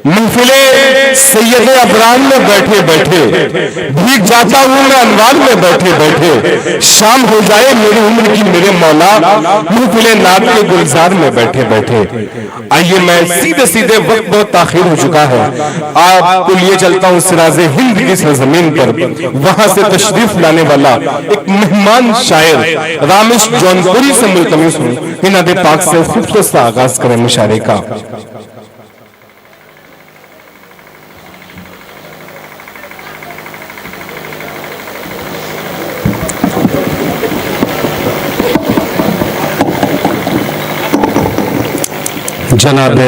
محفل سید ابرام میں بیٹھے بیٹھے بھیگ جاتا ہوں میں انوار میں بیٹھے بیٹھے، شام ہو جائے میری عمر کی میرے مولا محفل نعت کے گلزار میں بیٹھے بیٹھے۔ آئیے میں سیدھے سیدھے وقت بہت تاخیر ہو چکا ہے، آپ کو لیے چلتا ہوں سراز ہند کی سرزمین پر، وہاں سے تشریف لانے والا ایک مہمان شاعر رامش جونپوری سے ملتمس ہوں کہ نعت پاک سے خوبصورت سا آغاز کریں مشاعرے کا۔ جناب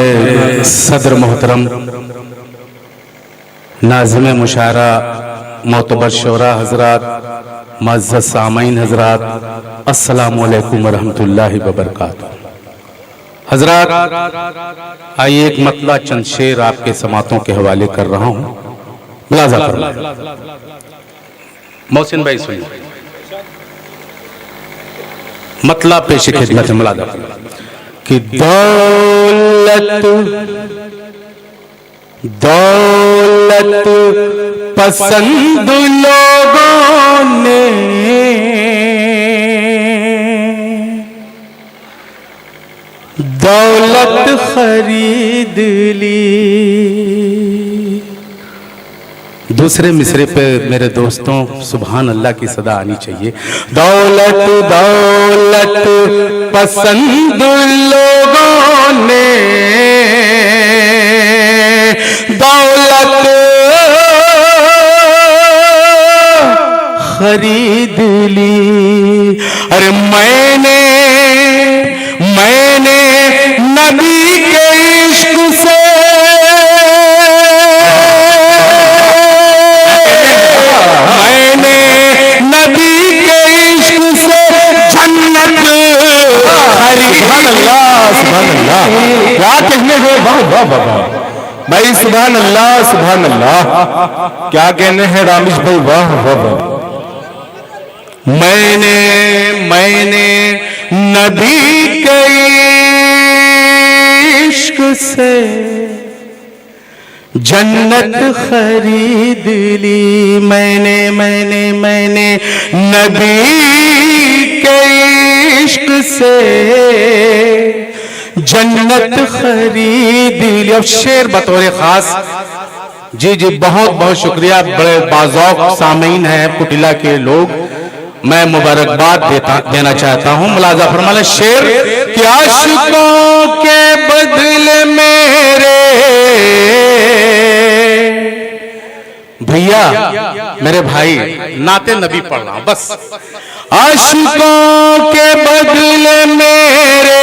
صدر محترم، ناظم مشاعرہ، معتبر شعراء حضرات، معزز سامعین حضرات، السلام علیکم ورحمۃ اللہ وبرکاتہ۔ حضرات آئیے ایک مطلع چند شعر آپ کے سماعتوں کے حوالے کر رہا ہوں، ملاحظہ فرمائیں۔ محسن بھائی سنیے، مطلع پیش خدمت ہے، ملاحظہ فرمائیں کہ دولت پسند لوگوں نے دولت خرید لی۔ دوسرے مصرے پہ میرے دوستوں سبحان اللہ کی صدا آنی چاہیے۔ دولت پسند لوگوں نے دولت خرید لی۔ ارے میں نے نبی کے عشق سے کیا کہنے ہیں، بھائی سبحان اللہ سبحان اللہ، کیا کہنے ہیں رامش بھائی، واہ واہ واہ۔ میں نے نبی کے عشق سے جنت خرید لی۔ میں نے نبی کے عشق سے جنت خرید لی۔ اب شعر بطور خاص، جی بہت بہت شکریہ، بڑے باذوق سامعین ہیں کٹیلا کے لوگ، میں مبارکباد دینا چاہتا ہوں۔ ملاحظہ فرمائیں شعر کہ عاشقوں کے بدلے میرے بھیا، میرے بھائی نعت نبی پڑھ رہا ہوں بس۔ عاشقوں کے بدلے میرے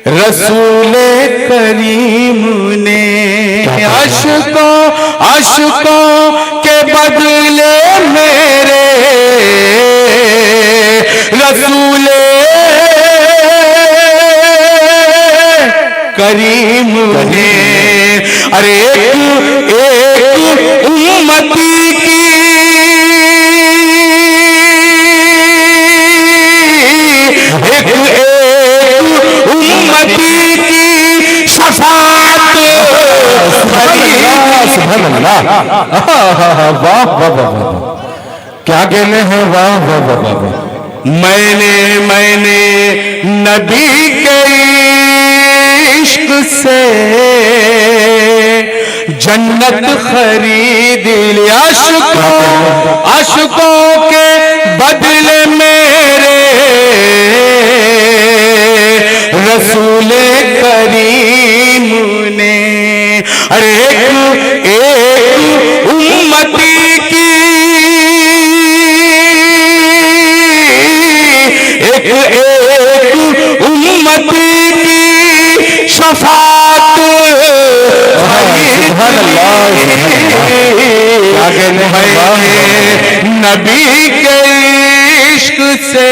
رسول کریم نے، عاشقوں کے بدلے میرے رسول کریم نے، ارے ایک امتی کی شفاعت سبحان اللہ، واہ واہ واہ، کیا کہنے ہیں، واہ واہ واہ واہ۔ میں نے نبی کے عشق سے جنت خرید لی۔ عاشقوں کے بدلے میرے رسول کریم نے، ارے ایک امتی کی امتی کی شفاعت نبی کے عشق سے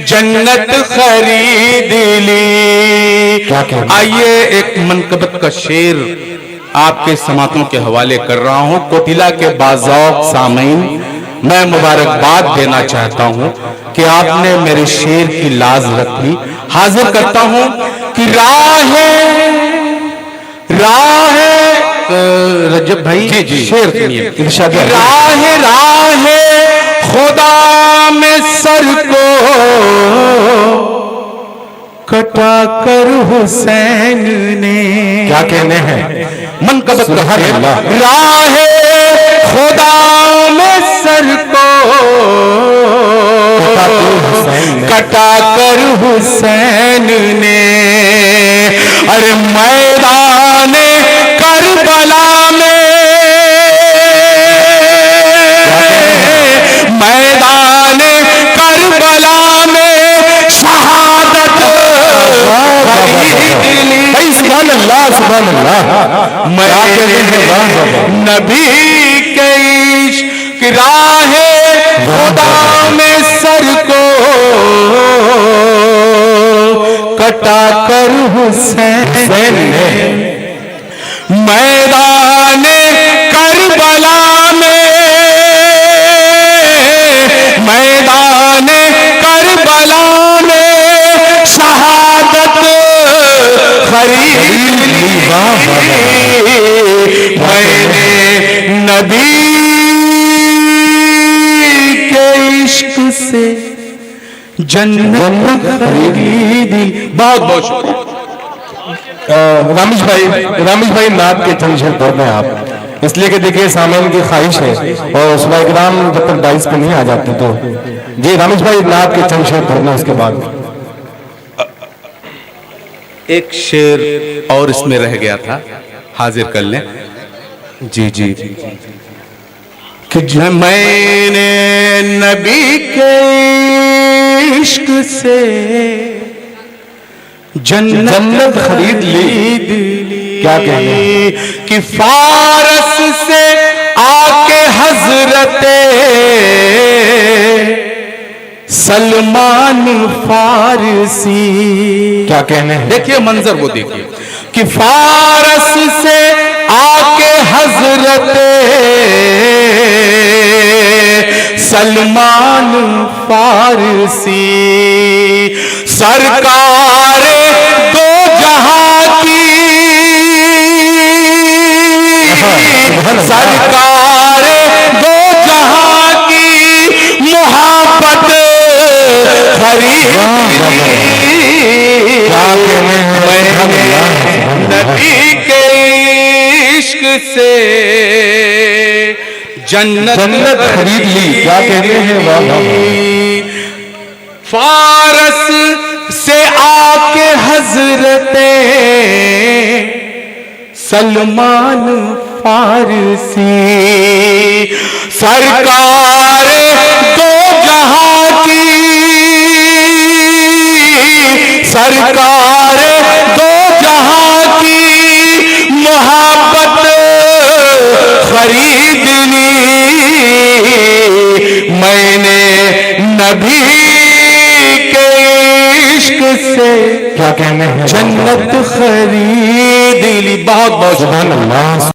جنت خرید لی۔ آئیے ایک منقبت کا شعر آپ کے سماعتوں کے حوالے کر رہا ہوں۔ کوٹیلا کے باذوق سامعین، میں مبارکباد دینا چاہتا ہوں کہ آپ نے میرے شعر کی لاز رکھی. حاضر کرتا ہوں کہ راہ رجب بھائی شعر سنیے. راہ خدا میں سر کو کٹا کر حسین نے کیا کہنے ہیں منقبت سبحان اللہ. راہ خدا میں سر کو کٹا کر حسین نے ارے میدان کربلا میں میدان کربلا میں شہادت سبحان اللہ سبحان اللہ. نبی کے عشق راہ خدا میں سر کو کٹا کر حسین نے میدان کربلا میں میدان کربلا میں شہادت خرید لی. میں نے نبی کے عشق سے جنت خرید لی. بہت بہت شکریہ. رامیش بھائی نعت کے چند شعر پڑھ رہے ہیں آپ، اس لیے کہ دیکھیے سامعین کی خواہش ہے اور صبح اکرام جب تک ڈائس پہ نہیں آ جاتے تو جی رامیش بھائی نعت کے چند شعر پڑھنا. اس کے بعد ایک شعر اور اس میں رہ گیا تھا، حاضر کر لیں. جی کہ میں نے نبی کے عشق سے جنت خرید لی. کیا کہنے کہ فارس سے آ کے حضرت سلمان فارسی. کیا کہنے ہیں. دیکھیے منظر وہ دیکھیے کہ فارس سے آ کے حضرت سلمان فارسی سرکار دو جہاں کی سرکار دو جہاں کی محبت خرید نبی کے عشق سے جنت خرید لی. کیا کہتے ہیں. فارس سے آ کے حضرت سلمان فارسی سرکار دو جہاں کی سرکار دو جہاں کی محبت خرید لی. میں نے نبی کے عشق سے کیا کہنے ہیں. جنت خرید لی. بہت بہت سبحان اللہ.